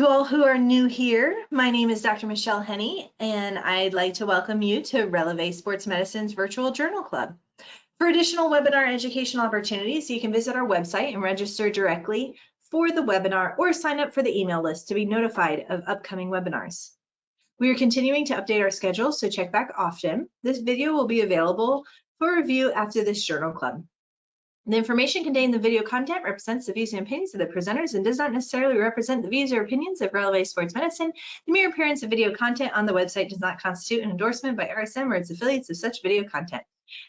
To all who are new here, my name is Dr. Michelle Henney, and I'd like to welcome you to Releve Sports Medicine's Virtual Journal Club. For additional webinar educational opportunities, you can visit our website and register directly for the webinar or sign up for the email list to be notified of upcoming webinars. We are continuing to update our schedule, so check back often. This video will be available for review after this journal club. The information contained in the video content represents the views and opinions of the presenters and does not necessarily represent the views or opinions of Releve Sports Medicine. The mere appearance of video content on the website does not constitute an endorsement by RSM or its affiliates of such video content.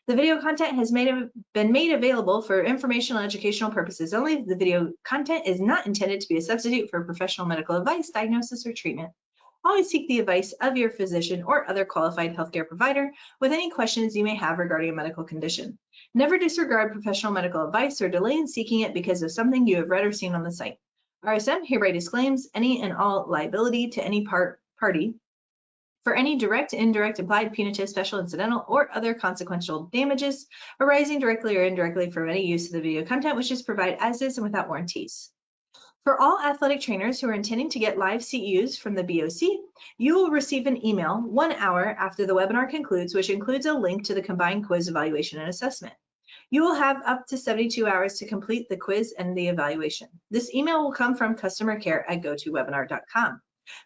The video content has been made available for informational and educational purposes only. The video content is not intended to be a substitute for professional medical advice, diagnosis, or treatment. Always seek the advice of your physician or other qualified healthcare provider with any questions you may have regarding a medical condition. Never disregard professional medical advice or delay in seeking it because of something you have read or seen on the site. RSM hereby disclaims any and all liability to any party for any direct, indirect, implied, punitive, special, incidental, or other consequential damages arising directly or indirectly from any use of the video content, which is provided as is and without warranties. For all athletic trainers who are intending to get live CEUs from the BOC, you will receive an email 1 hour after the webinar concludes, which includes a link to the combined quiz evaluation and assessment. You will have up to 72 hours to complete the quiz and the evaluation. This email will come from customer care at gotowebinar.com.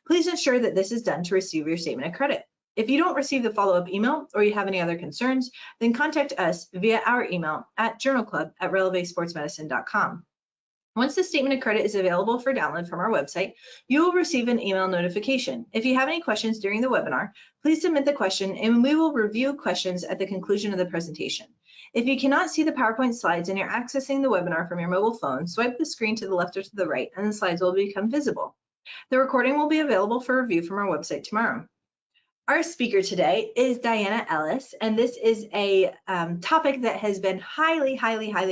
Please ensure that this is done to receive your statement of credit. If you don't receive the follow-up email or you have any other concerns, then contact us via our email at journalclub@relevesportsmedicine.com. Once the statement of credit is available for download from our website, you will receive an email notification. If you have any questions during the webinar, please submit the question and we will review questions at the conclusion of the presentation. If you cannot see the PowerPoint slides and you're accessing the webinar from your mobile phone, swipe the screen to the left or to the right and the slides will become visible. The recording will be available for review from our website tomorrow. Our speaker today is Diana Ellis, and this is a topic that has been highly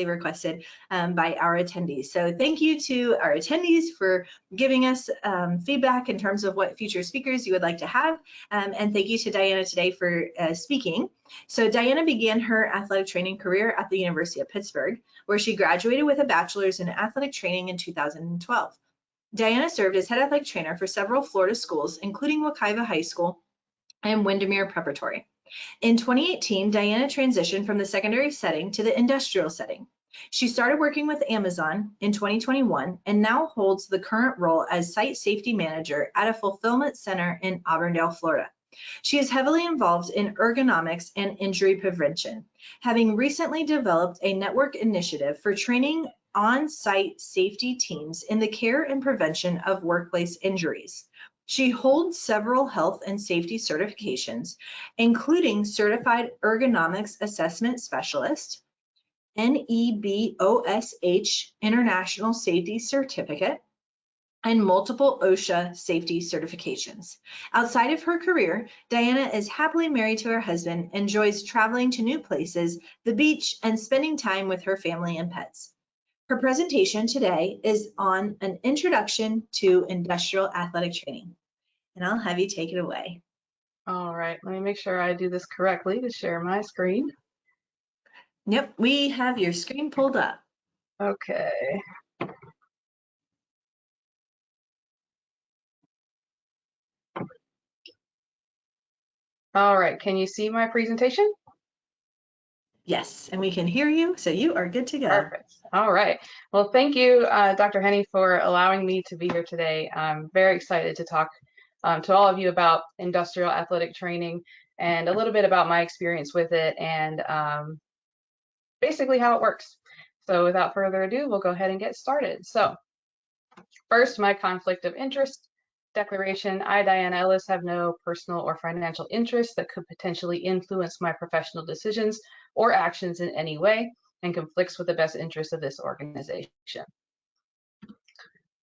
requested by our attendees. So thank you to our attendees for giving us feedback in terms of what future speakers you would like to have, and thank you to Diana today for speaking. So Diana began her athletic training career at the University of Pittsburgh, where she graduated with a bachelor's in athletic training in 2012. Diana served as head athletic trainer for several Florida schools, including Wekiva High School and Windermere Preparatory. In 2018, Diana transitioned from the secondary setting to the industrial setting. She started working with Amazon in 2021 and now holds the current role as site safety manager at a fulfillment center in Auburndale, Florida. She is heavily involved in ergonomics and injury prevention, having recently developed a network initiative for training on-site safety teams in the care and prevention of workplace injuries. She holds several health and safety certifications, including Certified Ergonomics Assessment Specialist, NEBOSH International Safety Certificate, and multiple OSHA safety certifications. Outside of her career, Diana is happily married to her husband, enjoys traveling to new places, the beach, and spending time with her family and pets. Her presentation today is on an introduction to industrial athletic training, and I'll have you take it away. All right, let me make sure I do this correctly to share my screen. Yep, we have your screen pulled up. Okay. All right, can you see my presentation? Yes, and we can hear you, so you are good to go. Perfect. All right. Well, thank you, Dr. Henney, for allowing me to be here today. I'm very excited to talk to all of you about industrial athletic training and a little bit about my experience with it and basically how it works. So without further ado, we'll go ahead and get started. So first, my conflict of interest declaration. I, Diana Ellis, have no personal or financial interest that could potentially influence my professional decisions or actions in any way and conflicts with the best interests of this organization.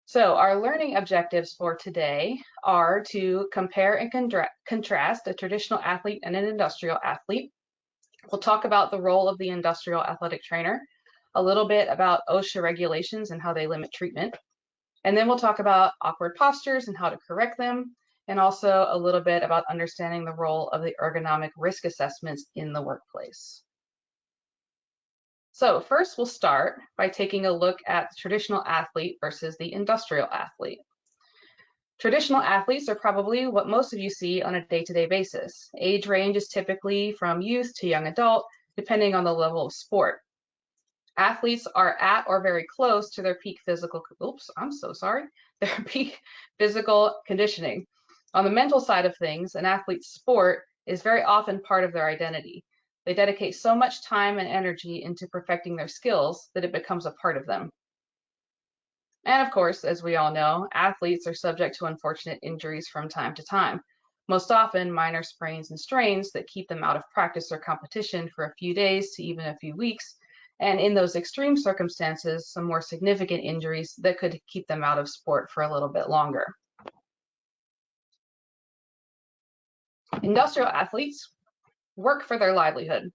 So our learning objectives for today are to compare and contrast a traditional athlete and an industrial athlete. We'll talk about the role of the industrial athletic trainer, a little bit about OSHA regulations and how they limit treatment. And then we'll talk about awkward postures and how to correct them, and also a little bit about understanding the role of the ergonomic risk assessments in the workplace. So first we'll start by taking a look at the traditional athlete versus the industrial athlete. Traditional athletes are probably what most of you see on a day-to-day basis. Age range is typically from youth to young adult, depending on the level of sport. Athletes are at or very close to their peak physical, their peak physical conditioning. On the mental side of things, an athlete's sport is very often part of their identity. They dedicate so much time and energy into perfecting their skills that it becomes a part of them. And of course, as we all know, athletes are subject to unfortunate injuries from time to time. Most often minor sprains and strains that keep them out of practice or competition for a few days to even a few weeks. And in those extreme circumstances, some more significant injuries that could keep them out of sport for a little bit longer. Industrial athletes work for their livelihood.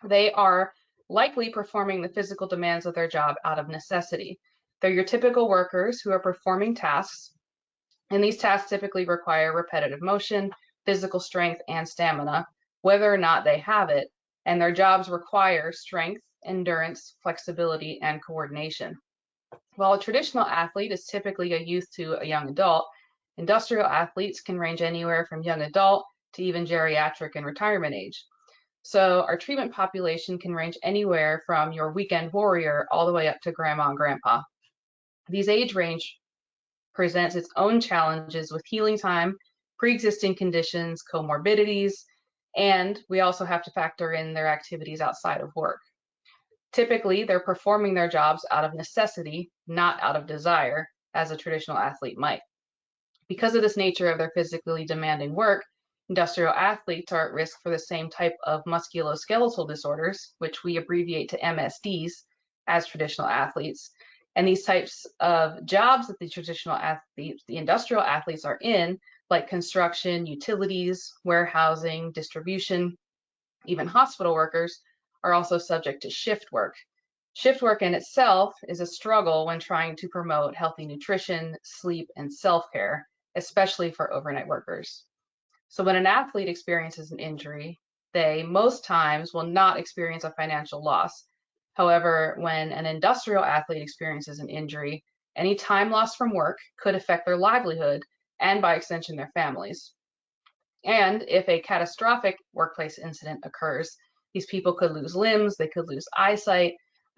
They are likely performing the physical demands of their job out of necessity. They're your typical workers who are performing tasks, and these tasks typically require repetitive motion, physical strength, and stamina, whether or not they have it, and their jobs require strength, endurance, flexibility, and coordination. While a traditional athlete is typically a youth to a young adult, industrial athletes can range anywhere from young adult to even geriatric and retirement age. So our treatment population can range anywhere from your weekend warrior all the way up to grandma and grandpa. These age range presents its own challenges with healing time, pre-existing conditions, comorbidities, and we also have to factor in their activities outside of work. Typically, they're performing their jobs out of necessity, not out of desire, as a traditional athlete might. Because of this nature of their physically demanding work, industrial athletes are at risk for the same type of musculoskeletal disorders, which we abbreviate to MSDs, as traditional athletes. And these types of jobs that the industrial athletes are in, like construction, utilities, warehousing, distribution, even hospital workers, are also subject to shift work. Shift work in itself is a struggle when trying to promote healthy nutrition, sleep, and self-care, especially for overnight workers. So when an athlete experiences an injury, they most times will not experience a financial loss. However, when an industrial athlete experiences an injury, any time lost from work could affect their livelihood and by extension their families. And if a catastrophic workplace incident occurs, these people could lose limbs, they could lose eyesight,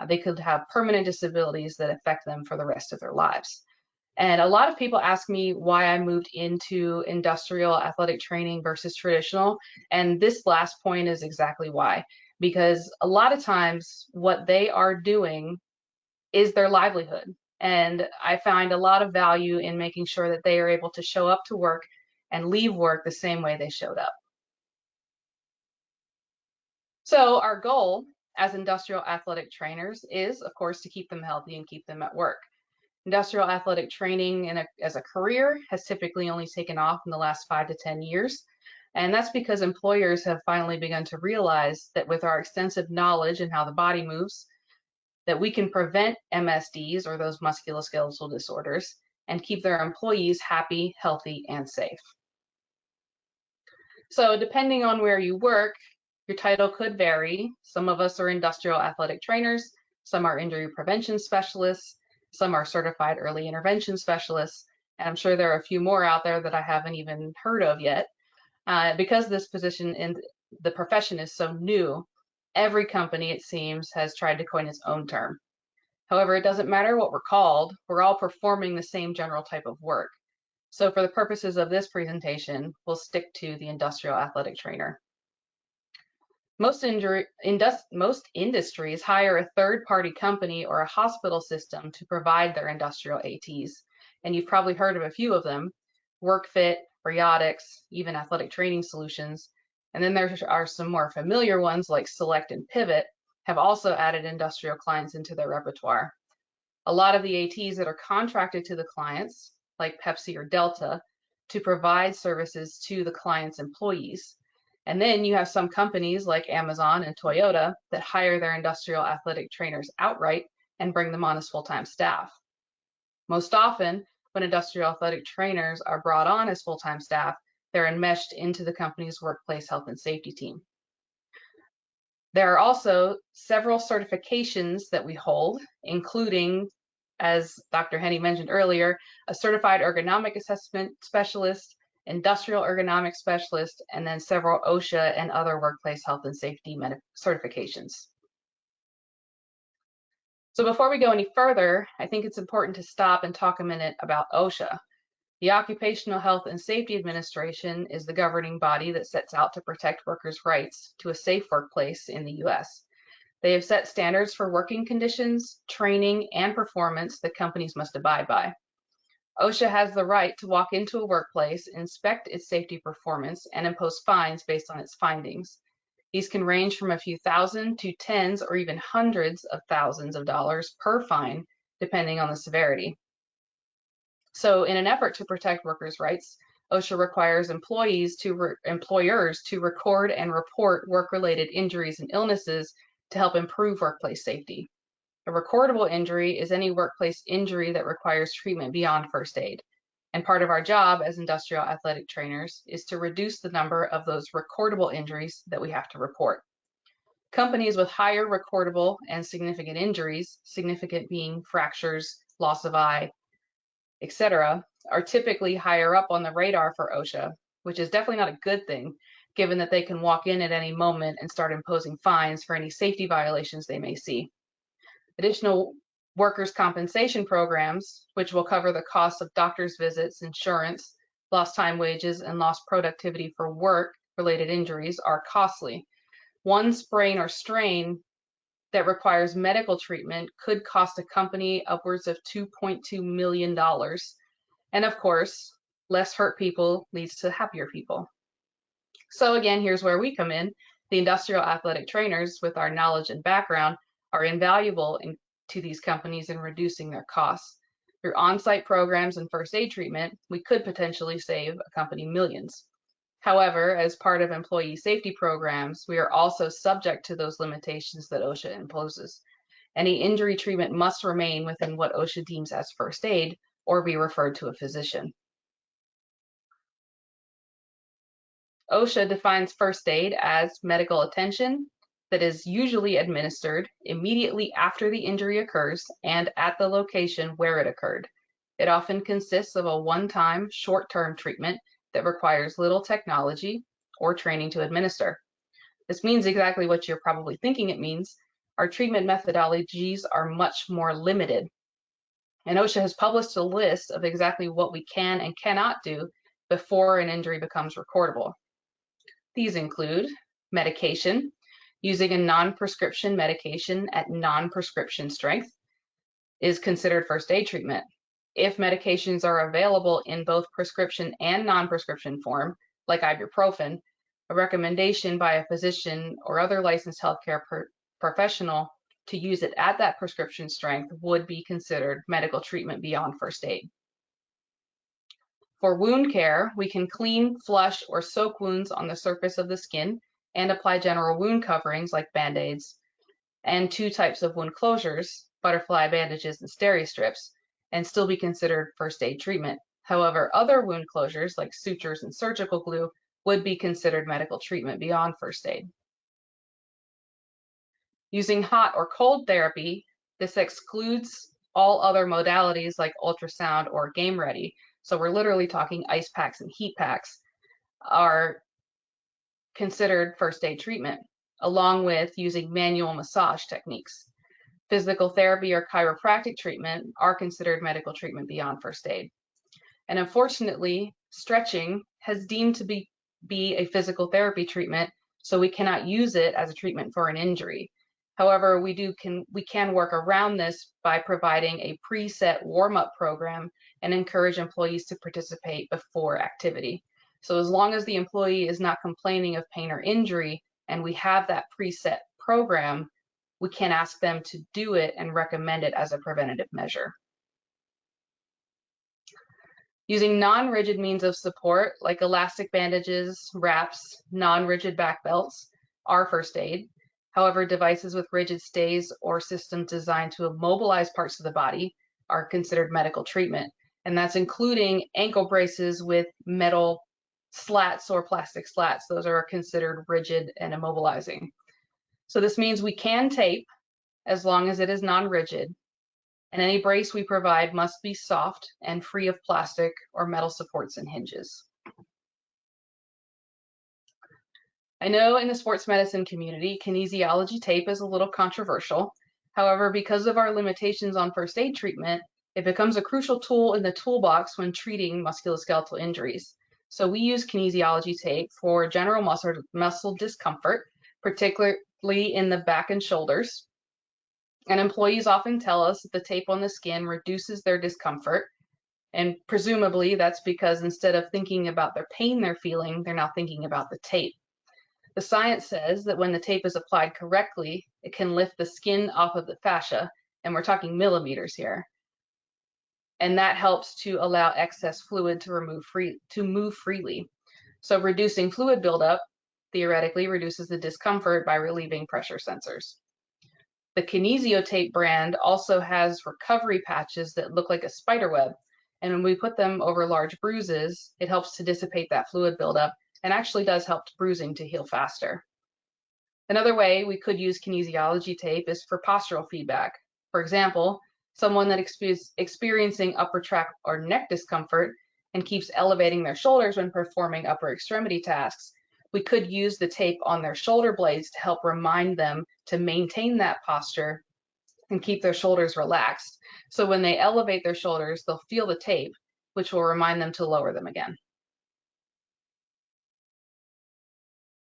they could have permanent disabilities that affect them for the rest of their lives. And a lot of people ask me why I moved into industrial athletic training versus traditional. And this last point is exactly why. Because a lot of times what they are doing is their livelihood. And I find a lot of value in making sure that they are able to show up to work and leave work the same way they showed up. So our goal as industrial athletic trainers is, of course, to keep them healthy and keep them at work. Industrial athletic training as a career has typically only taken off in the last 5 to 10 years. And that's because employers have finally begun to realize that with our extensive knowledge in how the body moves, that we can prevent MSDs, or those musculoskeletal disorders, and keep their employees happy, healthy, and safe. So depending on where you work, your title could vary. Some of us are industrial athletic trainers, some are injury prevention specialists, some are certified early intervention specialists, and I'm sure there are a few more out there that I haven't even heard of yet. Because this position in the profession is so new, every company, it seems, has tried to coin its own term. However, it doesn't matter what we're called, we're all performing the same general type of work. So for the purposes of this presentation, we'll stick to the industrial athletic trainer. Most industries hire a third-party company or a hospital system to provide their industrial ATs. And you've probably heard of a few of them: WorkFit, Briotix, even Athletic Training Solutions. And then there are some more familiar ones like Select and Pivot have also added industrial clients into their repertoire. A lot of the ATs that are contracted to the clients, like Pepsi or Delta, to provide services to the client's employees. And then you have some companies like Amazon and Toyota that hire their industrial athletic trainers outright and bring them on as full-time staff. Most often, when industrial athletic trainers are brought on as full-time staff, they're enmeshed into the company's workplace health and safety team. There are also several certifications that we hold, including as Dr. Henney mentioned earlier, a certified ergonomic assessment specialist, industrial ergonomic specialist, and then several OSHA and other workplace health and safety certifications. So before we go any further, I think it's important to stop and talk a minute about OSHA. The Occupational Health and Safety Administration is the governing body that sets out to protect workers' rights to a safe workplace in the US. They have set standards for working conditions, training, and performance that companies must abide by. OSHA has the right to walk into a workplace, inspect its safety performance, and impose fines based on its findings. These can range from a few thousand to tens or even hundreds of thousands of dollars per fine, depending on the severity. So in an effort to protect workers' rights, OSHA requires employers to record and report work-related injuries and illnesses to help improve workplace safety. A recordable injury is any workplace injury that requires treatment beyond first aid. And part of our job as industrial athletic trainers is to reduce the number of those recordable injuries that we have to report. Companies with higher recordable and significant injuries, significant being fractures, loss of eye, etc., are typically higher up on the radar for OSHA, which is definitely not a good thing, given that they can walk in at any moment and start imposing fines for any safety violations they may see. Additional workers' compensation programs, which will cover the cost of doctor's visits, insurance, lost time wages, and lost productivity for work-related injuries, are costly. One sprain or strain that requires medical treatment could cost a company upwards of $2.2 million. And of course, less hurt people leads to happier people. So again, here's where we come in. The industrial athletic trainers, with our knowledge and background, are invaluable to these companies in reducing their costs. Through on-site programs and first aid treatment, we could potentially save a company millions. However, as part of employee safety programs, we are also subject to those limitations that OSHA imposes. Any injury treatment must remain within what OSHA deems as first aid or be referred to a physician. OSHA defines first aid as medical attention that is usually administered immediately after the injury occurs and at the location where it occurred. It often consists of a one-time, short-term treatment that requires little technology or training to administer. This means exactly what you're probably thinking it means. Our treatment methodologies are much more limited. And OSHA has published a list of exactly what we can and cannot do before an injury becomes recordable. These include medication. Using a non-prescription medication at non-prescription strength is considered first aid treatment. If medications are available in both prescription and non-prescription form, like ibuprofen, a recommendation by a physician or other licensed healthcare professional to use it at that prescription strength would be considered medical treatment beyond first aid. For wound care, we can clean, flush, or soak wounds on the surface of the skin and apply general wound coverings like Band-Aids, and two types of wound closures, butterfly bandages and steri-strips, and still be considered first aid treatment. However, other wound closures like sutures and surgical glue would be considered medical treatment beyond first aid. Using hot or cold therapy, this excludes all other modalities like ultrasound or game ready. So we're literally talking ice packs and heat packs are considered first aid treatment, along with using manual massage techniques. Physical therapy or chiropractic treatment are considered medical treatment beyond first aid. And unfortunately, stretching has deemed to be a physical therapy treatment, so we cannot use it as a treatment for an injury. However, we can work around this by providing a preset warm-up program and encourage employees to participate before activity. So as long as the employee is not complaining of pain or injury and we have that preset program, we can ask them to do it and recommend it as a preventative measure. Using non-rigid means of support like elastic bandages, wraps, non-rigid back belts are first aid. However, devices with rigid stays or systems designed to immobilize parts of the body are considered medical treatment. And that's including ankle braces with metal slats or plastic slats. Those are considered rigid and immobilizing. So this means we can tape as long as it is non-rigid. and any brace we provide must be soft and free of plastic or metal supports and hinges. I know in the sports medicine community, kinesiology tape is a little controversial. However, because of our limitations on first aid treatment, it becomes a crucial tool in the toolbox when treating musculoskeletal injuries. So we use kinesiology tape for general muscle discomfort, particularly in the back and shoulders. And employees often tell us that the tape on the skin reduces their discomfort. And presumably that's because instead of thinking about their pain they're feeling, they're now thinking about the tape. The science says that when the tape is applied correctly, it can lift the skin off of the fascia, and we're talking millimeters here. And that helps to allow excess fluid to move freely. So reducing fluid buildup theoretically reduces the discomfort by relieving pressure sensors. The Kinesiotape brand also has recovery patches that look like a spider web, and when we put them over large bruises, it helps to dissipate that fluid buildup and actually does help bruising to heal faster. Another way we could use kinesiology tape is for postural feedback. For example, someone that experiencing upper tract or neck discomfort and keeps elevating their shoulders when performing upper extremity tasks, we could use the tape on their shoulder blades to help remind them to maintain that posture and keep their shoulders relaxed. So when they elevate their shoulders, they'll feel the tape, which will remind them to lower them again.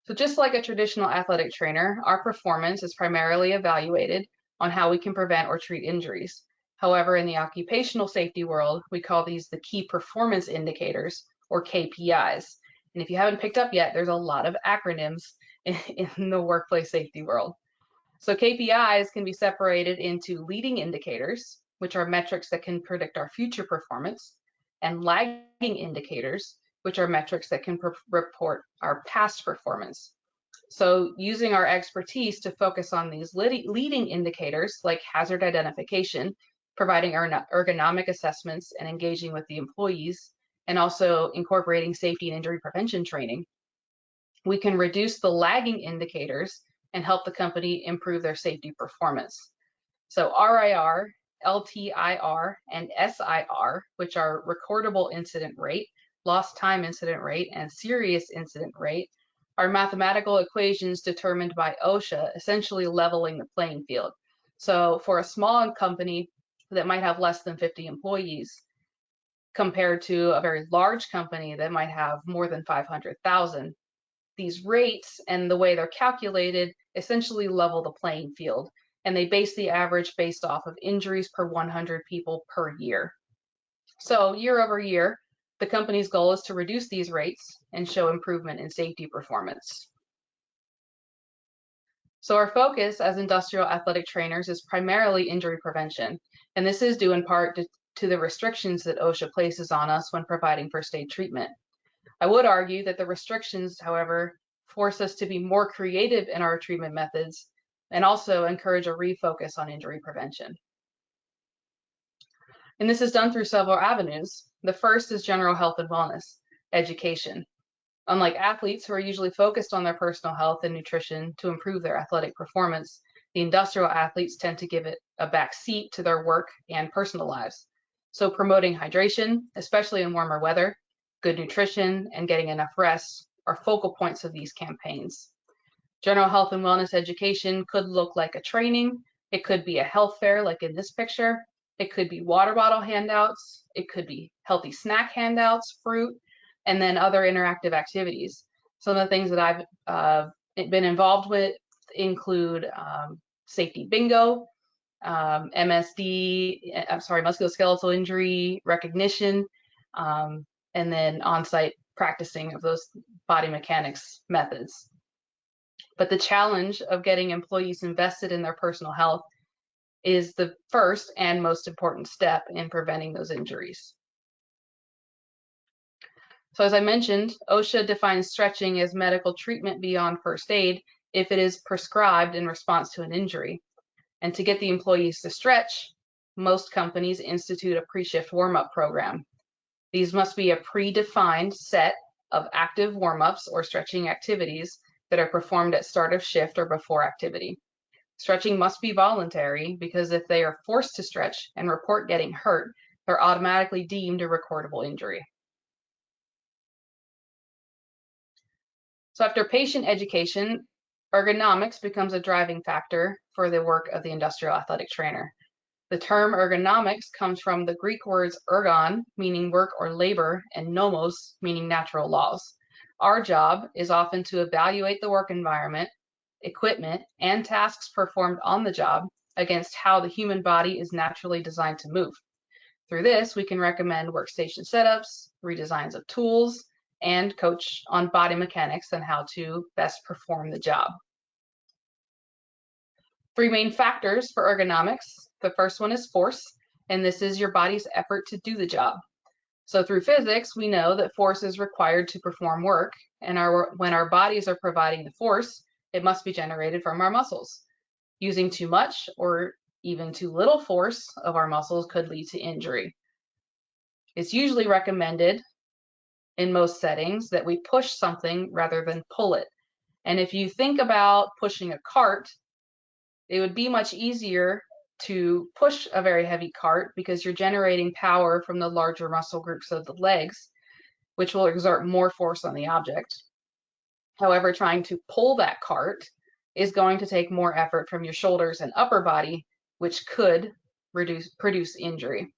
So just like a traditional athletic trainer, our performance is primarily evaluated on how we can prevent or treat injuries. However, in the occupational safety world, we call these the key performance indicators, or KPIs. And if you haven't picked up yet, there's a lot of acronyms in the workplace safety world. So KPIs can be separated into leading indicators, which are metrics that can predict our future performance, and lagging indicators, which are metrics that can report our past performance. So using our expertise to focus on these leading indicators like hazard identification, providing ergonomic assessments and engaging with the employees, and also incorporating safety and injury prevention training, we can reduce the lagging indicators and help the company improve their safety performance. So RIR, LTIR, and SIR, which are recordable incident rate, lost time incident rate, and serious incident rate, are mathematical equations determined by OSHA, essentially leveling the playing field. So for a small company that might have less than 50 employees, compared to a very large company that might have more than 500,000, these rates and the way they're calculated essentially level the playing field, and they base the average based off of injuries per 100 people per year. So year over year, the company's goal is to reduce these rates and show improvement in safety performance. So our focus as industrial athletic trainers is primarily injury prevention, and this is due in part to the restrictions that OSHA places on us when providing first aid treatment. I would argue that the restrictions, however, force us to be more creative in our treatment methods and also encourage a refocus on injury prevention. And this is done through several avenues. The first is general health and wellness, education. Unlike athletes who are usually focused on their personal health and nutrition to improve their athletic performance, the industrial athletes tend to give it a back seat to their work and personal lives. So promoting hydration, especially in warmer weather, good nutrition, and getting enough rest are focal points of these campaigns. General health and wellness education could look like a training. It could be a health fair like in this picture. It could be water bottle handouts. It could be healthy snack handouts, fruit, and then other interactive activities. Some of the things that I've been involved with include safety bingo, musculoskeletal injury recognition, and then on-site practicing of those body mechanics methods. But the challenge of getting employees invested in their personal health is the first and most important step in preventing those injuries. So as I mentioned, OSHA defines stretching as medical treatment beyond first aid if it is prescribed in response to an injury. And to get the employees to stretch, most companies institute a pre-shift warm-up program. These must be a predefined set of active warm-ups or stretching activities that are performed at start of shift or before activity. Stretching must be voluntary because if they are forced to stretch and report getting hurt, they're automatically deemed a recordable injury. So after patient education, ergonomics becomes a driving factor for the work of the industrial athletic trainer. The term ergonomics comes from the Greek words ergon, meaning work or labor, and nomos, meaning natural laws. Our job is often to evaluate the work environment, equipment, and tasks performed on the job against how the human body is naturally designed to move. Through this, we can recommend workstation setups, redesigns of tools, and coach on body mechanics and how to best perform the job. Three main factors for ergonomics. The first one is force, and this is your body's effort to do the job. So through physics, we know that force is required to perform work, and when our bodies are providing the force, it must be generated from our muscles. Using too much or even too little force of our muscles could lead to injury. It's usually recommended in most settings that we push something rather than pull it. And if you think about pushing a cart, it would be much easier to push a very heavy cart because you're generating power from the larger muscle groups of the legs, which will exert more force on the object. However, trying to pull that cart is going to take more effort from your shoulders and upper body, which could produce injury.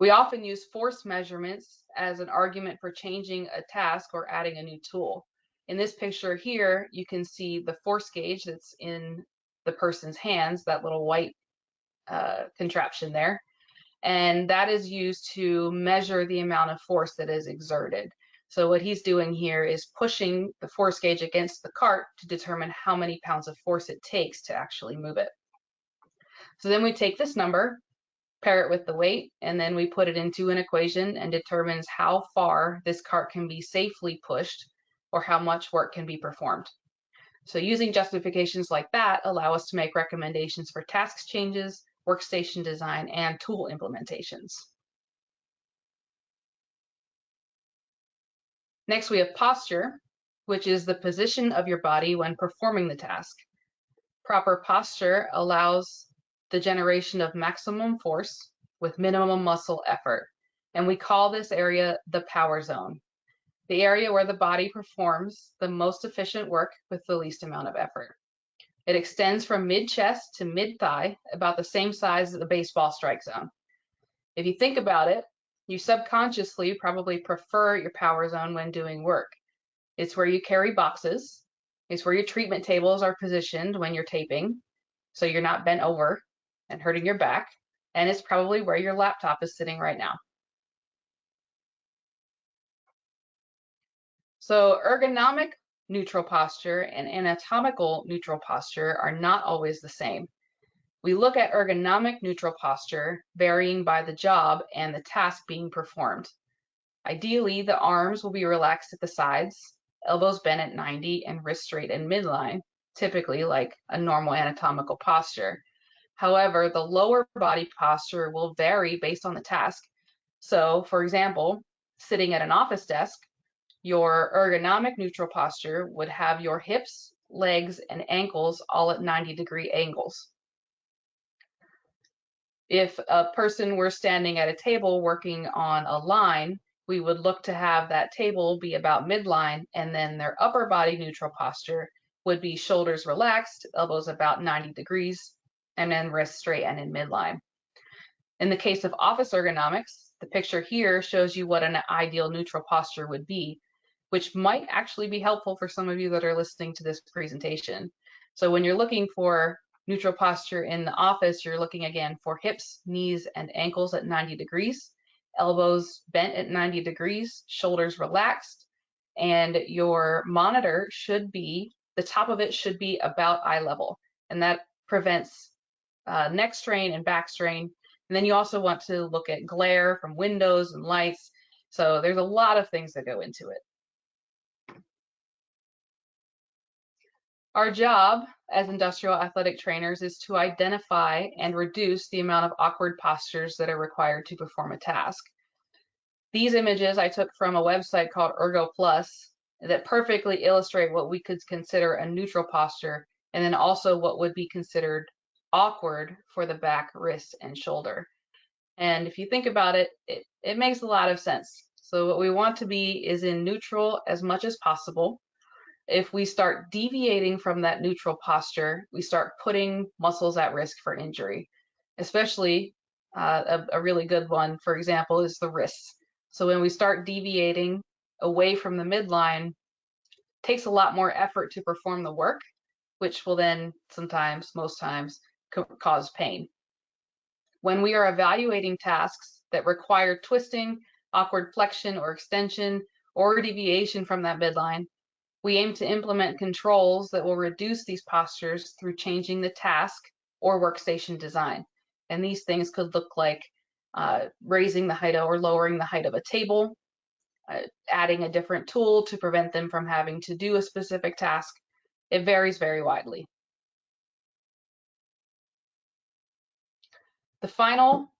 We often use force measurements as an argument for changing a task or adding a new tool. In this picture here, you can see the force gauge that's in the person's hands, that little white contraption there. And that is used to measure the amount of force that is exerted. So what he's doing here is pushing the force gauge against the cart to determine how many pounds of force it takes to actually move it. So then we take this number, pair it with the weight, and then we put it into an equation and determines how far this cart can be safely pushed or how much work can be performed. So using justifications like that allow us to make recommendations for task changes, workstation design, and tool implementations. Next, we have posture, which is the position of your body when performing the task. Proper posture allows the generation of maximum force with minimum muscle effort, and we call this area the power zone, the area where the body performs the most efficient work with the least amount of effort. It extends from mid-chest to mid-thigh, about the same size as the baseball strike zone. If you think about it, you subconsciously probably prefer your power zone when doing work. It's where you carry boxes. It's where your treatment tables are positioned when you're taping, so you're not bent over and hurting your back. And it's probably where your laptop is sitting right now. So ergonomic neutral posture and anatomical neutral posture are not always the same. We look at ergonomic neutral posture varying by the job and the task being performed. Ideally, the arms will be relaxed at the sides, elbows bent at 90, and wrists straight in midline, typically like a normal anatomical posture. However, the lower body posture will vary based on the task. So, for example, sitting at an office desk, your ergonomic neutral posture would have your hips, legs, and ankles all at 90-degree angles. If a person were standing at a table working on a line, we would look to have that table be about midline, and then their upper body neutral posture would be shoulders relaxed, elbows about 90 degrees, and then wrists straight and in midline. In the case of office ergonomics, the picture here shows you what an ideal neutral posture would be, which might actually be helpful for some of you that are listening to this presentation. So when you're looking for neutral posture in the office, you're looking again for hips, knees, and ankles at 90 degrees, elbows bent at 90 degrees, shoulders relaxed, and your monitor should be, the top of it should be about eye level, and that prevents neck strain and back strain. And then you also want to look at glare from windows and lights. So there's a lot of things that go into it. Our job as industrial athletic trainers is to identify and reduce the amount of awkward postures that are required to perform a task. These images I took from a website called Ergo Plus that perfectly illustrate what we could consider a neutral posture and then also what would be considered awkward for the back, wrist, and shoulder. And if you think about it, it makes a lot of sense. So what we want to be is in neutral as much as possible. If we start deviating from that neutral posture, we start putting muscles at risk for injury, especially a really good one, for example, is the wrists. So when we start deviating away from the midline, it takes a lot more effort to perform the work, which will then sometimes, most times, cause pain. When we are evaluating tasks that require twisting, awkward flexion or extension, or deviation from that midline, we aim to implement controls that will reduce these postures through changing the task or workstation design. And these things could look like raising the height or lowering the height of a table, adding a different tool to prevent them from having to do a specific task. It varies very widely. The final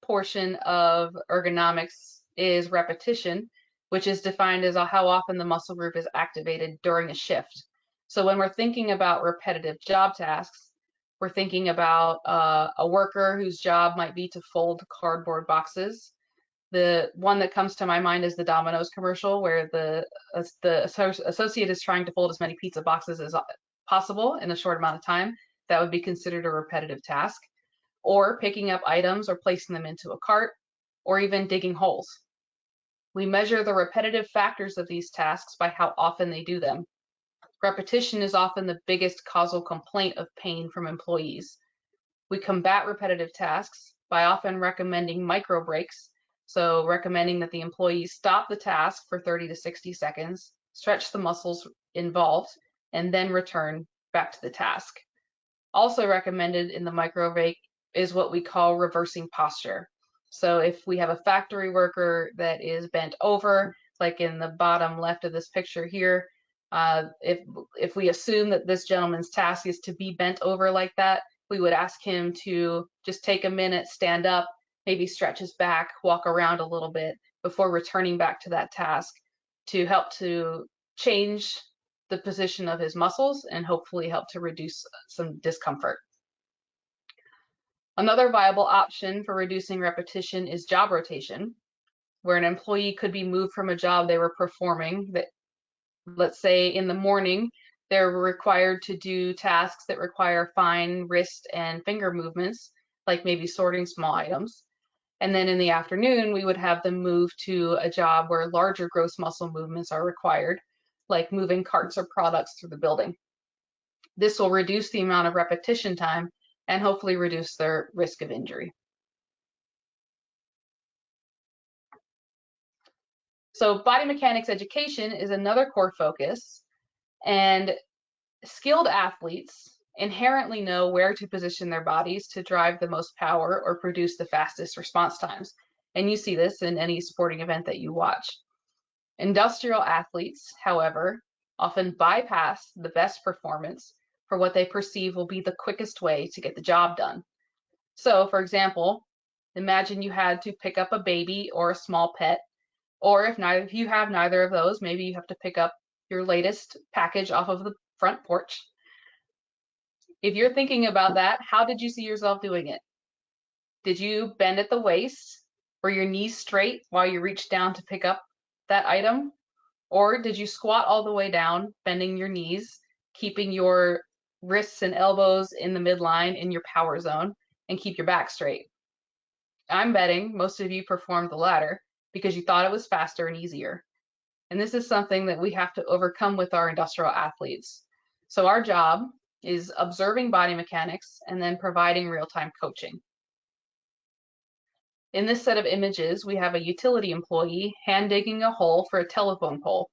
portion of ergonomics is repetition, which is defined as how often the muscle group is activated during a shift. So when we're thinking about repetitive job tasks, we're thinking about a worker whose job might be to fold cardboard boxes. The one that comes to my mind is the Domino's commercial, where the associate is trying to fold as many pizza boxes as possible in a short amount of time. That would be considered a repetitive task. Or picking up items or placing them into a cart, or even digging holes. We measure the repetitive factors of these tasks by how often they do them. Repetition is often the biggest causal complaint of pain from employees. We combat repetitive tasks by often recommending micro breaks, so recommending that the employees stop the task for 30 to 60 seconds, stretch the muscles involved, and then return back to the task. Also recommended in the micro break is what we call reversing posture. So if we have a factory worker that is bent over, like in the bottom left of this picture here, if we assume that this gentleman's task is to be bent over like that, we would ask him to just take a minute, stand up, maybe stretch his back, walk around a little bit before returning back to that task to help to change the position of his muscles and hopefully help to reduce some discomfort. Another viable option for reducing repetition is job rotation, where an employee could be moved from a job they were performing that, let's say in the morning, they're required to do tasks that require fine wrist and finger movements, like maybe sorting small items. And then in the afternoon, we would have them move to a job where larger gross muscle movements are required, like moving carts or products through the building. This will reduce the amount of repetition time and hopefully reduce their risk of injury. So body mechanics education is another core focus, and skilled athletes inherently know where to position their bodies to drive the most power or produce the fastest response times. And you see this in any sporting event that you watch. Industrial athletes, however, often bypass the best performance for what they perceive will be the quickest way to get the job done. So, for example, imagine you had to pick up a baby or a small pet, or if you have neither of those, maybe you have to pick up your latest package off of the front porch. If you're thinking about that, how did you see yourself doing it? Did you bend at the waist? Were your knees straight while you reached down to pick up that item? Or did you squat all the way down, bending your knees, keeping your wrists and elbows in the midline in your power zone, and keep your back straight? I'm betting most of you performed the latter because you thought it was faster and easier. And this is something that we have to overcome with our industrial athletes. So our job is observing body mechanics and then providing real-time coaching. In this set of images, we have a utility employee hand digging a hole for a telephone pole.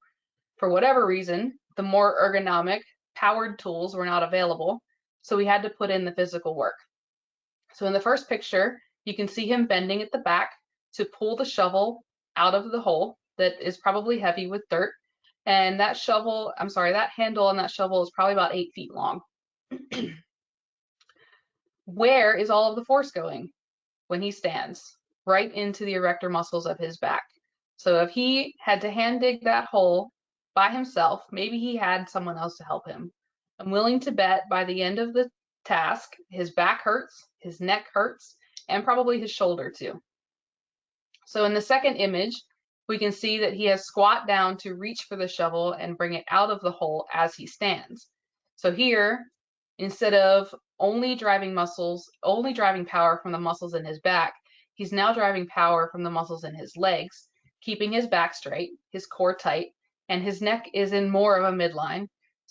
For whatever reason, the more ergonomic, powered tools were not available, so we had to put in the physical work. So in the first picture, you can see him bending at the back to pull the shovel out of the hole that is probably heavy with dirt. And that handle on that shovel is probably about 8 feet long. Where is all of the force going when he stands? Right into the erector muscles of his back. So if he had to hand dig that hole by himself, maybe he had someone else to help him, I'm willing to bet by the end of the task, his back hurts, his neck hurts, and probably his shoulder too. So in the second image, we can see that he has squat down to reach for the shovel and bring it out of the hole as he stands. So here, instead of only driving power from the muscles in his back, he's now driving power from the muscles in his legs, keeping his back straight, his core tight, and his neck is in more of a midline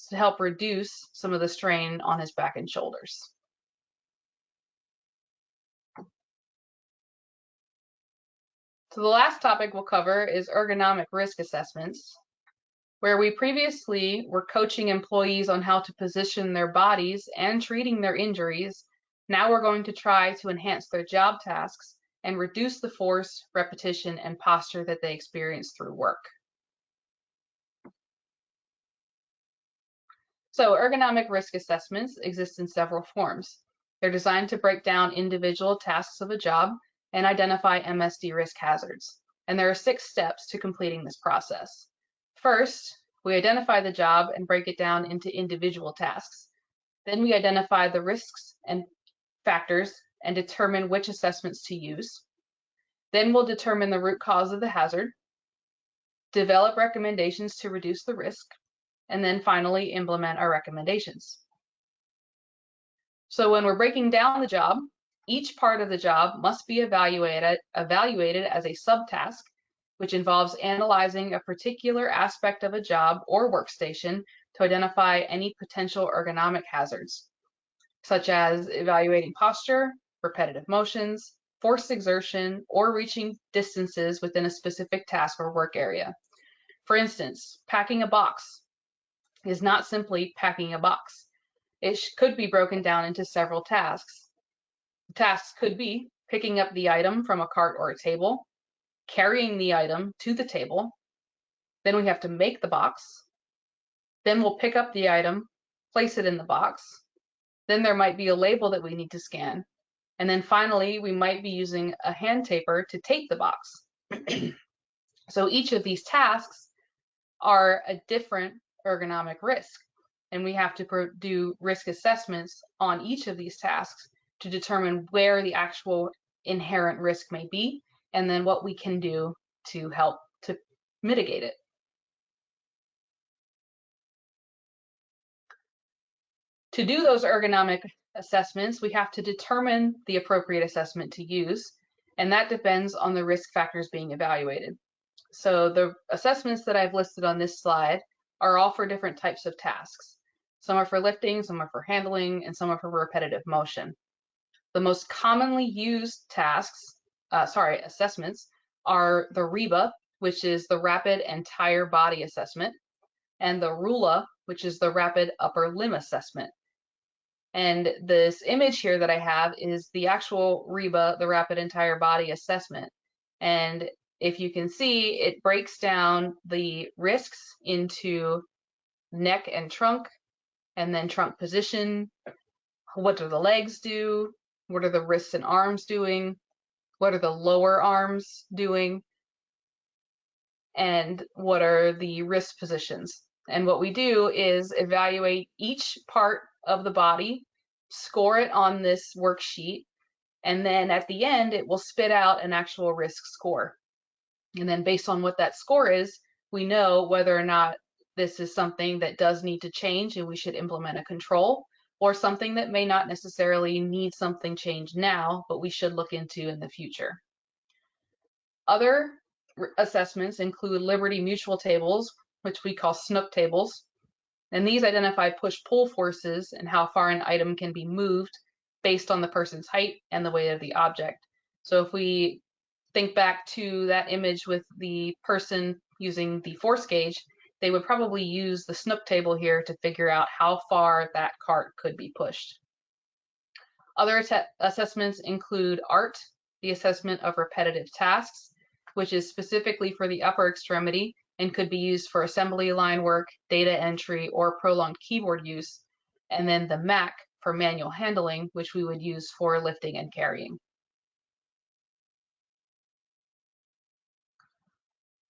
to help reduce some of the strain on his back and shoulders. So the last topic we'll cover is ergonomic risk assessments, where we previously were coaching employees on how to position their bodies and treating their injuries. Now we're going to try to enhance their job tasks and reduce the force, repetition, and posture that they experience through work. So ergonomic risk assessments exist in several forms. They're designed to break down individual tasks of a job and identify MSD risk hazards. And there are 6 steps to completing this process. First, we identify the job and break it down into individual tasks. Then we identify the risks and factors and determine which assessments to use. Then we'll determine the root cause of the hazard, develop recommendations to reduce the risk, and then finally implement our recommendations. So when we're breaking down the job, each part of the job must be evaluated as a subtask, which involves analyzing a particular aspect of a job or workstation to identify any potential ergonomic hazards, such as evaluating posture, repetitive motions, forced exertion, or reaching distances within a specific task or work area. For instance, packing a box is not simply packing a box. It could be broken down into several tasks. The tasks could be picking up the item from a cart or a table, carrying the item to the table, then we have to make the box, then we'll pick up the item, place it in the box, then there might be a label that we need to scan, and then finally we might be using a hand taper to tape the box. So each of these tasks are a different ergonomic risk, and we have to do risk assessments on each of these tasks to determine where the actual inherent risk may be, and then what we can do to help to mitigate it. To do those ergonomic assessments, we have to determine the appropriate assessment to use, and that depends on the risk factors being evaluated. So the assessments that I've listed on this slide are all for different types of tasks. Some are for lifting, some are for handling, and some are for repetitive motion. The most commonly used assessments are the REBA, which is the Rapid Entire Body Assessment, and the RULA, which is the Rapid Upper Limb Assessment. And this image here that I have is the actual REBA, the Rapid Entire Body Assessment. And if you can see, it breaks down the risks into neck and trunk, and then trunk position. What do the legs do? What are the wrists and arms doing? What are the lower arms doing? And what are the wrist positions? And what we do is evaluate each part of the body, score it on this worksheet, and then at the end, it will spit out an actual risk score. And then based on what that score is, we know whether or not this is something that does need to change and we should implement a control, or something that may not necessarily need something changed now, but we should look into in the future. Other assessments include Liberty Mutual tables, which we call SNOOP tables, and these identify push-pull forces and how far an item can be moved based on the person's height and the weight of the object. So if we think back to that image with the person using the force gauge, they would probably use the SNOOP table here to figure out how far that cart could be pushed. Other assessments include ART, the assessment of repetitive tasks, which is specifically for the upper extremity and could be used for assembly line work, data entry, or prolonged keyboard use. And then the MAC for manual handling, which we would use for lifting and carrying.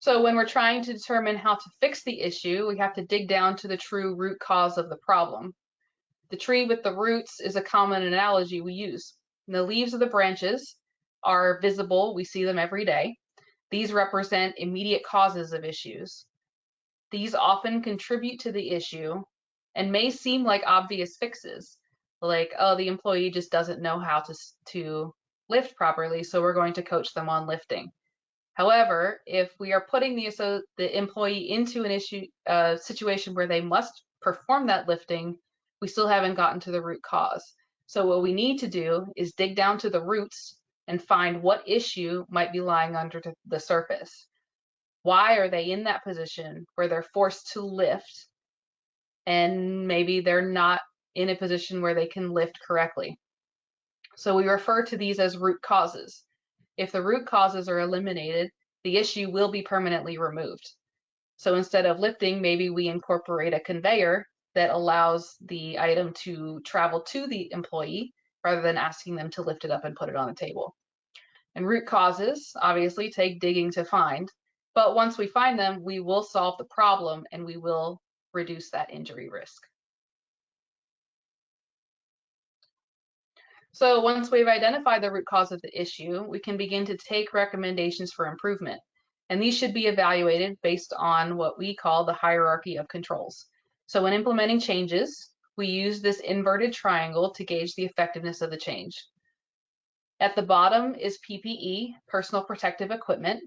So when we're trying to determine how to fix the issue, we have to dig down to the true root cause of the problem. The tree with the roots is a common analogy we use. And the leaves of the branches are visible. We see them every day. These represent immediate causes of issues. These often contribute to the issue and may seem like obvious fixes, like, oh, the employee just doesn't know how to lift properly, so we're going to coach them on lifting. However, if we are putting the employee into an situation where they must perform that lifting, we still haven't gotten to the root cause. So what we need to do is dig down to the roots and find what issue might be lying under the surface. Why are they in that position where they're forced to lift and maybe they're not in a position where they can lift correctly? So we refer to these as root causes. If the root causes are eliminated, the issue will be permanently removed. So instead of lifting, maybe we incorporate a conveyor that allows the item to travel to the employee rather than asking them to lift it up and put it on the table. And root causes obviously take digging to find, but once we find them, we will solve the problem and we will reduce that injury risk. So once we've identified the root cause of the issue, we can begin to take recommendations for improvement. And these should be evaluated based on what we call the hierarchy of controls. So when implementing changes, we use this inverted triangle to gauge the effectiveness of the change. At the bottom is PPE, personal protective equipment,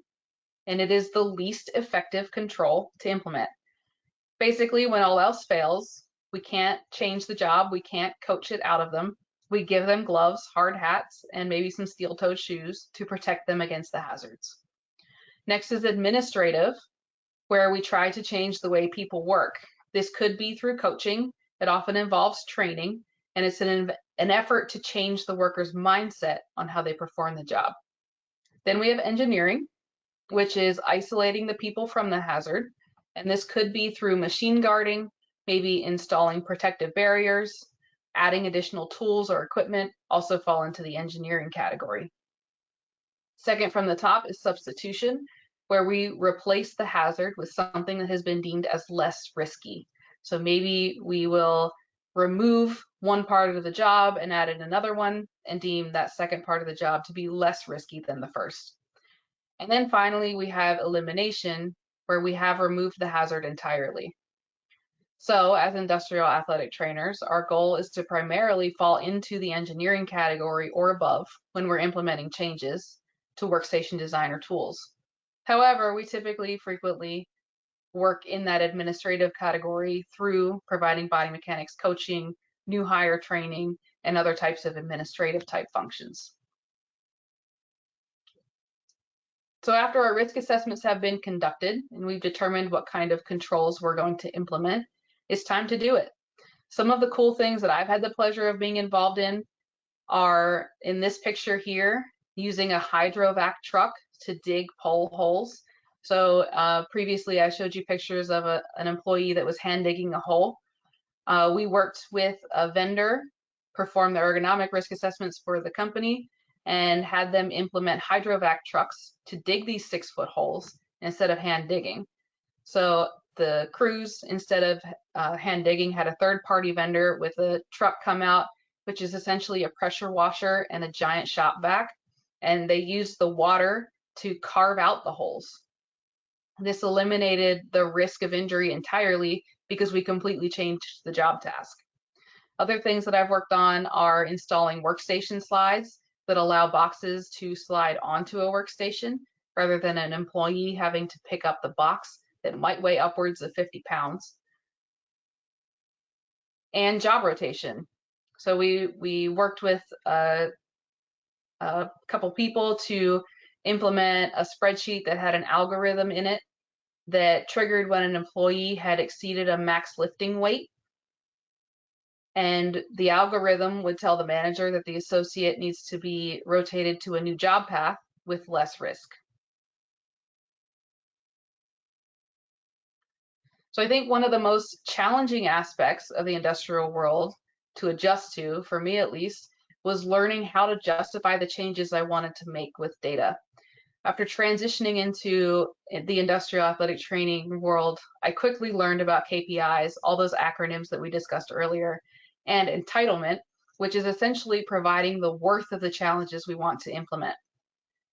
and it is the least effective control to implement. Basically, when all else fails, we can't change the job, we can't coach it out of them. We give them gloves, hard hats, and maybe some steel-toed shoes to protect them against the hazards. Next is administrative, where we try to change the way people work. This could be through coaching. It often involves training, and it's an effort to change the worker's mindset on how they perform the job. Then we have engineering, which is isolating the people from the hazard, and this could be through machine guarding, maybe installing protective barriers, adding additional tools or equipment, also fall into the engineering category. Second from the top is substitution, where we replace the hazard with something that has been deemed as less risky. So maybe we will remove one part of the job and add in another one and deem that second part of the job to be less risky than the first. And then finally, we have elimination, where we have removed the hazard entirely. So as industrial athletic trainers, our goal is to primarily fall into the engineering category or above when we're implementing changes to workstation design or tools. However, we typically frequently work in that administrative category through providing body mechanics coaching, new hire training, and other types of administrative type functions. So after our risk assessments have been conducted and we've determined what kind of controls we're going to implement, it's time to do it. Some of the cool things that I've had the pleasure of being involved in are, in this picture here, using a hydrovac truck to dig pole holes. So previously I showed you pictures of an employee that was hand digging a hole. We worked with a vendor, perform the ergonomic risk assessments for the company, and had them implement hydrovac trucks to dig these 6-foot holes instead of hand digging. So the crews, instead of hand digging, had a third-party vendor with a truck come out, which is essentially a pressure washer and a giant shop vac, and they used the water to carve out the holes. This eliminated the risk of injury entirely because we completely changed the job task. Other things that I've worked on are installing workstation slides that allow boxes to slide onto a workstation rather than an employee having to pick up the box that might weigh upwards of 50 pounds. And job rotation. So we worked with a couple people to implement a spreadsheet that had an algorithm in it that triggered when an employee had exceeded a max lifting weight. And the algorithm would tell the manager that the associate needs to be rotated to a new job path with less risk. So I think one of the most challenging aspects of the industrial world to adjust to, for me at least, was learning how to justify the changes I wanted to make with data. After transitioning into the industrial athletic training world, I quickly learned about KPIs, all those acronyms that we discussed earlier, and entitlement, which is essentially providing the worth of the challenges we want to implement.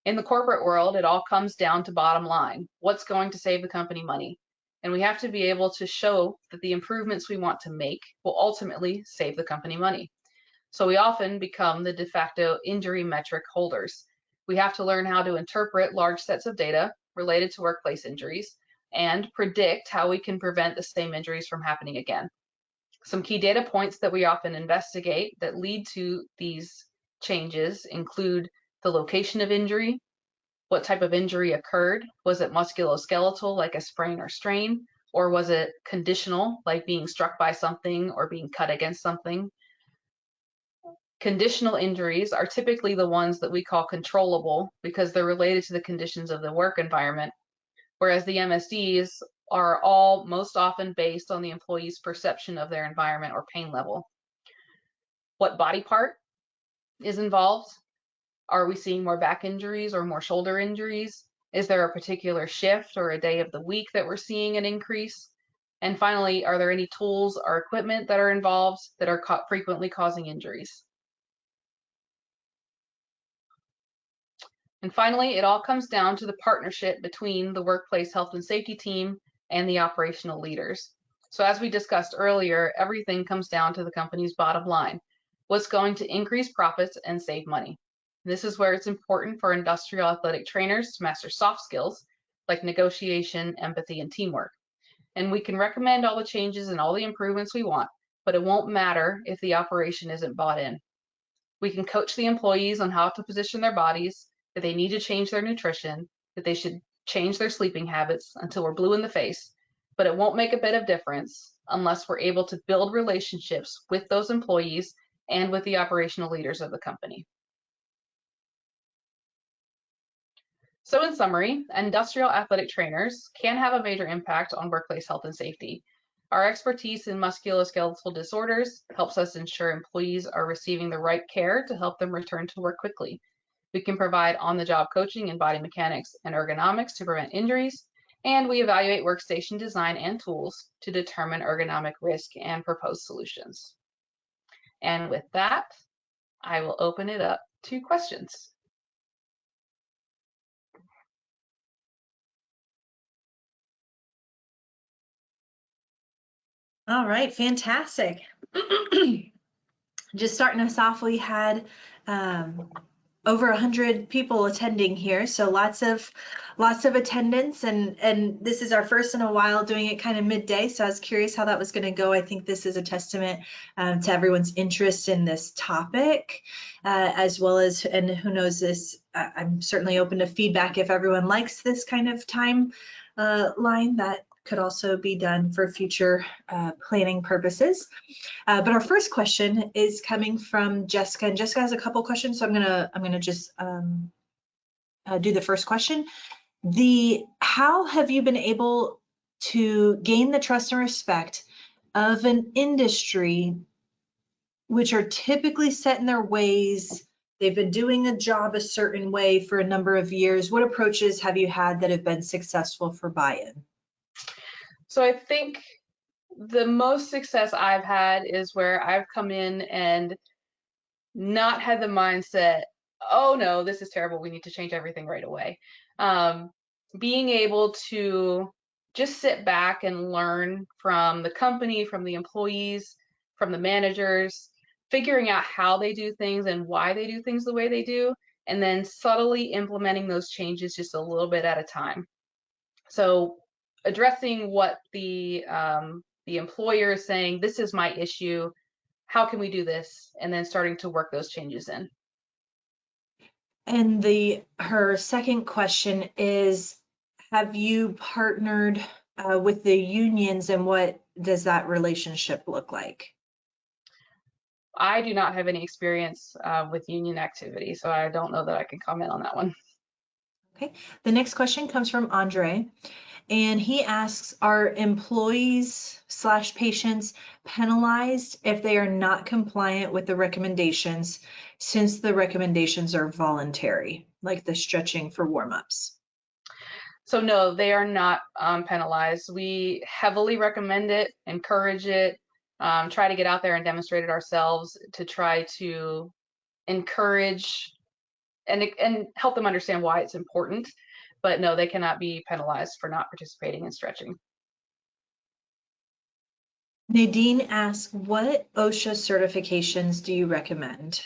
In the corporate world, it all comes down to bottom line. What's going to save the company money? And we have to be able to show that the improvements we want to make will ultimately save the company money. So we often become the de facto injury metric holders. We have to learn how to interpret large sets of data related to workplace injuries and predict how we can prevent the same injuries from happening again. Some key data points that we often investigate that lead to these changes include the location of injury, what type of injury occurred. Was it musculoskeletal, like a sprain or strain, or was it conditional, like being struck by something or being cut against something? Conditional injuries are typically the ones that we call controllable because they're related to the conditions of the work environment, whereas the MSDs are all most often based on the employee's perception of their environment or pain level. What body part is involved? Are we seeing more back injuries or more shoulder injuries? Is there a particular shift or a day of the week that we're seeing an increase? And finally, are there any tools or equipment that are involved that are frequently causing injuries? And finally, it all comes down to the partnership between the workplace health and safety team and the operational leaders. So as we discussed earlier, everything comes down to the company's bottom line. What's going to increase profits and save money? This is where it's important for industrial athletic trainers to master soft skills like negotiation, empathy, and teamwork. And we can recommend all the changes and all the improvements we want, but it won't matter if the operation isn't bought in. We can coach the employees on how to position their bodies, that they need to change their nutrition, that they should change their sleeping habits until we're blue in the face, but it won't make a bit of difference unless we're able to build relationships with those employees and with the operational leaders of the company. So in summary, industrial athletic trainers can have a major impact on workplace health and safety. Our expertise in musculoskeletal disorders helps us ensure employees are receiving the right care to help them return to work quickly. We can provide on-the-job coaching in body mechanics and ergonomics to prevent injuries, and we evaluate workstation design and tools to determine ergonomic risk and propose solutions. And with that, I will open it up to questions. All right, fantastic. Just starting us off, we had over 100 people attending here, so lots of attendance, and this is our first in a while doing it kind of midday, so I was curious how that was going to go. I think this is a testament to everyone's interest in this topic, as well as, and who knows, this I'm certainly open to feedback if everyone likes this kind of time line. That could also be done for future planning purposes. But our first question is coming from Jessica, and Jessica has a couple questions, so I'm gonna just do the first question. How have you been able to gain the trust and respect of an industry which are typically set in their ways? They've been doing a job a certain way for a number of years. What approaches have you had that have been successful for buy-in? So I think the most success I've had is where I've come in and not had the mindset, oh no, this is terrible, we need to change everything right away. Being able to just sit back and learn from the company, from the employees, from the managers, figuring out how they do things and why they do things the way they do, and then subtly implementing those changes just a little bit at a time. So addressing what the employer is saying, this is my issue, how can we do this? And then starting to work those changes in. And her second question is, have you partnered with the unions, and what does that relationship look like? I do not have any experience with union activity, so I don't know that I can comment on that one. Okay, the next question comes from Andre, and he asks, are employees/patients penalized if they are not compliant with the recommendations, since the recommendations are voluntary, like the stretching for warm-ups? So no, they are not penalized. We heavily recommend it, encourage it, try to get out there and demonstrate it ourselves to try to encourage and help them understand why it's important. But no, they cannot be penalized for not participating in stretching. Nadine asks, what OSHA certifications do you recommend?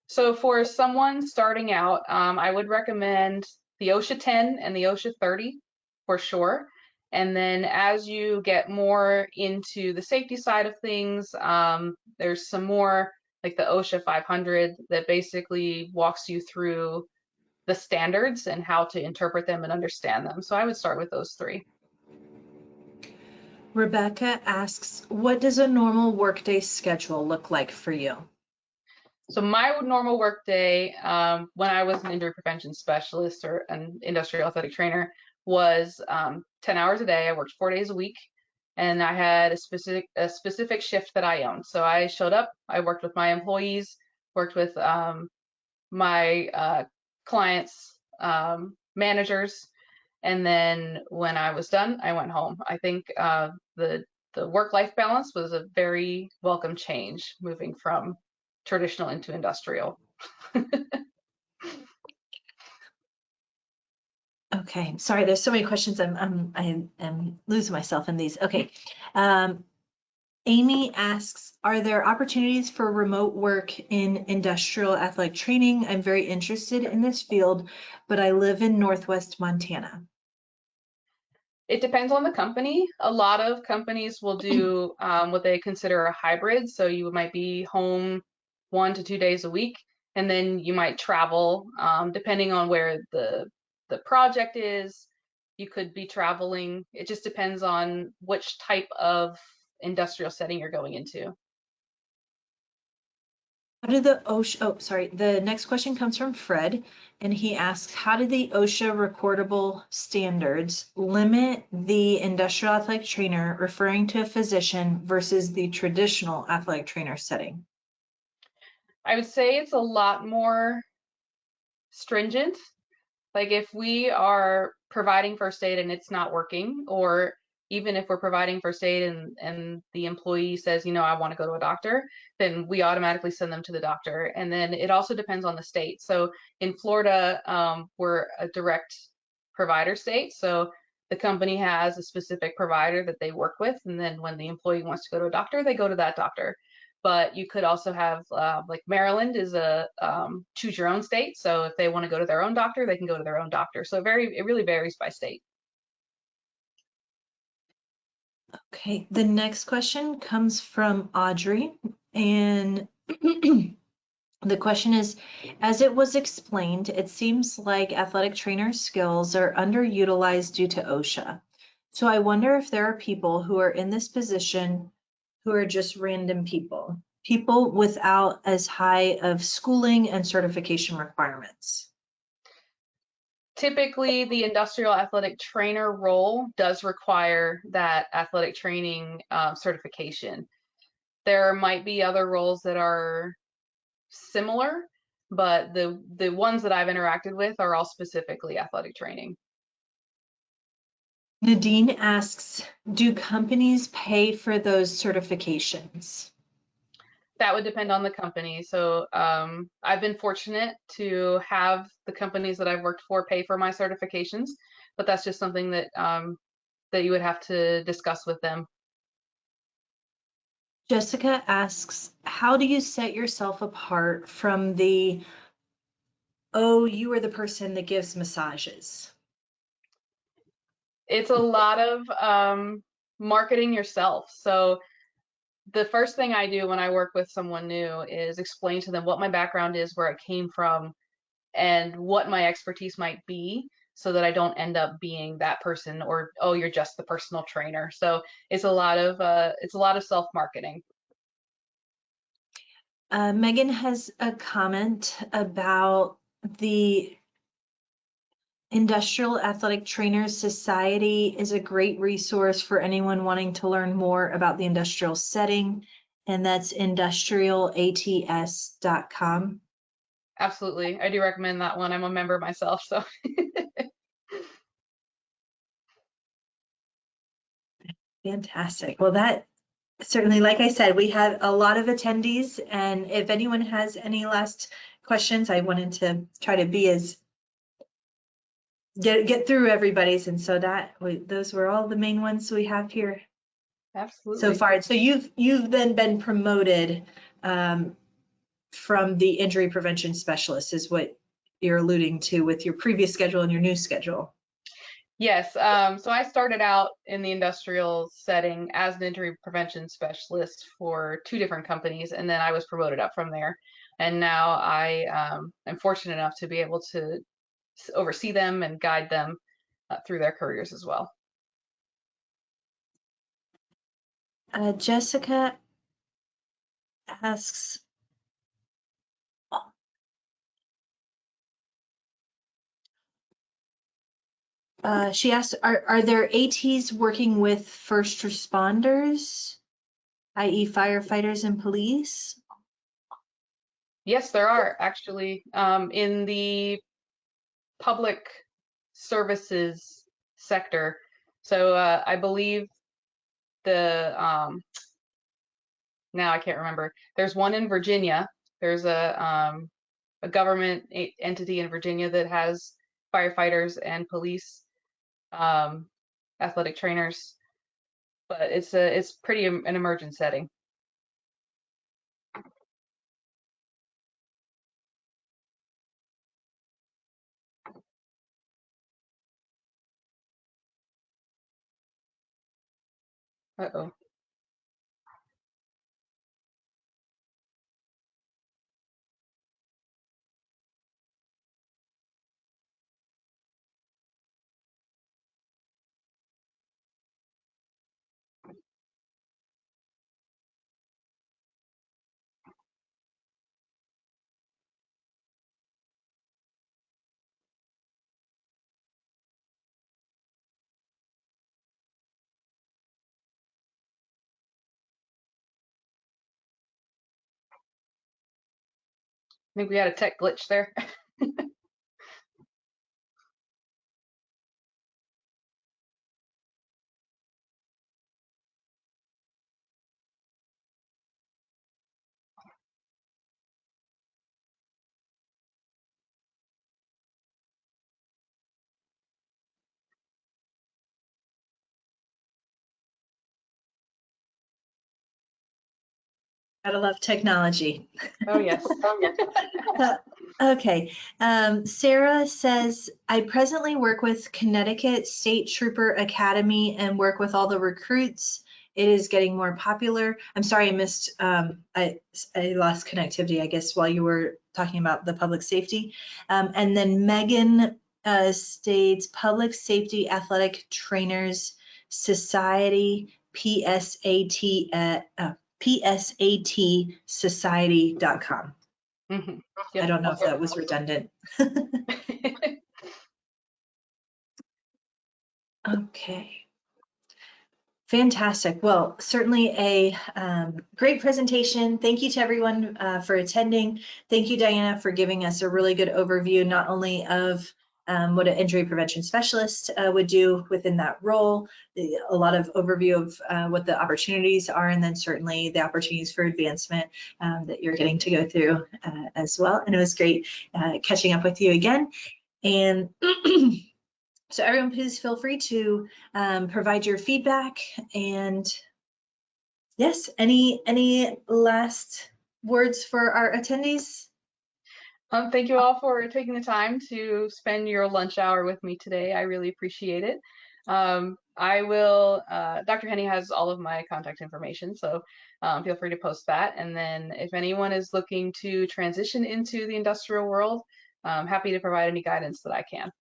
So for someone starting out, I would recommend the OSHA 10 and the OSHA 30 for sure. And then as you get more into the safety side of things, there's some more like the OSHA 500 that basically walks you through the standards and how to interpret them and understand them. So I would start with those three. Rebecca asks, what does a normal workday schedule look like for you? So my normal work day, when I was an injury prevention specialist or an industrial athletic trainer, was 10 hours a day. I worked 4 days a week, and I had a specific shift that I owned. So I showed up, I worked with my employees, worked with my clients, managers, and then when I was done, I went home. I think the work-life balance was a very welcome change moving from traditional into industrial. Okay, sorry, there's so many questions. I'm losing myself in these. Okay. Amy asks, are there opportunities for remote work in industrial athletic training? I'm very interested in this field, but I live in Northwest Montana. It depends on the company. A lot of companies will do what they consider a hybrid. So you might be home 1 to 2 days a week, and then you might travel depending on where the project is. You could be traveling. It just depends on which type of industrial setting you're going into. How do the OSHA, oh, sorry, the next question comes from Fred, and he asks, how do the OSHA recordable standards limit the industrial athletic trainer referring to a physician versus the traditional athletic trainer setting? I would say it's a lot more stringent. Like if we are providing first aid and it's not working, or even if we're providing first aid and the employee says, you know, I want to go to a doctor, then we automatically send them to the doctor. And then it also depends on the state. So in Florida, we're a direct provider state. So the company has a specific provider that they work with. And then when the employee wants to go to a doctor, they go to that doctor. But you could also have like Maryland is a choose your own state. So if they want to go to their own doctor, they can go to their own doctor. So it really varies by state. Okay, the next question comes from Audrey, and the question is, as it was explained, it seems like athletic trainer skills are underutilized due to OSHA. So I wonder if there are people who are in this position who are just random people without as high of schooling and certification requirements. Typically, the industrial athletic trainer role does require that athletic training certification. There might be other roles that are similar, but the ones that I've interacted with are all specifically athletic training. Nadine asks, do companies pay for those certifications? That would depend on the company. So I've been fortunate to have the companies that I've worked for pay for my certifications, but that's just something that that you would have to discuss with them. Jessica asks, how do you set yourself apart from the, oh, you are the person that gives massages? It's a lot of marketing yourself. So the first thing I do when I work with someone new is explain to them what my background is, where it came from, and what my expertise might be, so that I don't end up being that person, or oh, you're just the personal trainer. So it's a lot of self-marketing. Megan has a comment about the Industrial Athletic Trainers Society is a great resource for anyone wanting to learn more about the industrial setting, and that's industrialats.com. Absolutely, I do recommend that one. I'm a member myself, so. Fantastic. Well, that Certainly, like I said, we had a lot of attendees, and if anyone has any last questions, I wanted to try to be as get through everybody's, and so those were all the main ones we have here so Absolutely. far. So you've then been promoted from the injury prevention specialist, is what you're alluding to with your previous schedule and your new schedule. Yes, so I started out in the industrial setting as an injury prevention specialist for 2 different companies, and then I was promoted up from there. And now I am fortunate enough to be able to oversee them and guide them through their careers as well. Jessica asks, she asked, are there ATs working with first responders, i.e. firefighters and police? Yes, there are actually in the public services sector. So I believe now I can't remember. There's one in Virginia. There's a government entity in Virginia that has firefighters and police athletic trainers, but it's pretty an emergent setting. Uh-oh. I think we had a tech glitch there. Gotta love technology. Oh, yes. Okay. Sarah says, I presently work with Connecticut State Trooper Academy and work with all the recruits. It is getting more popular. I'm sorry I missed, I lost connectivity, I guess, while you were talking about the public safety. And then Megan states Public Safety Athletic Trainers Society, PSAT, PSATsociety.com. Mm-hmm. I don't know if that was redundant. Okay. Fantastic. Well, certainly a great presentation. Thank you to everyone for attending. Thank you, Diana, for giving us a really good overview, not only of what an injury prevention specialist would do within that role, a lot of overview of what the opportunities are, and then certainly the opportunities for advancement that you're getting to go through as well. And it was great catching up with you again. And so everyone, please feel free to provide your feedback. And yes, any last words for our attendees? Thank you all for taking the time to spend your lunch hour with me today. I really appreciate it. I will, Dr. Henny has all of my contact information, so feel free to post that. And then if anyone is looking to transition into the industrial world, I'm happy to provide any guidance that I can.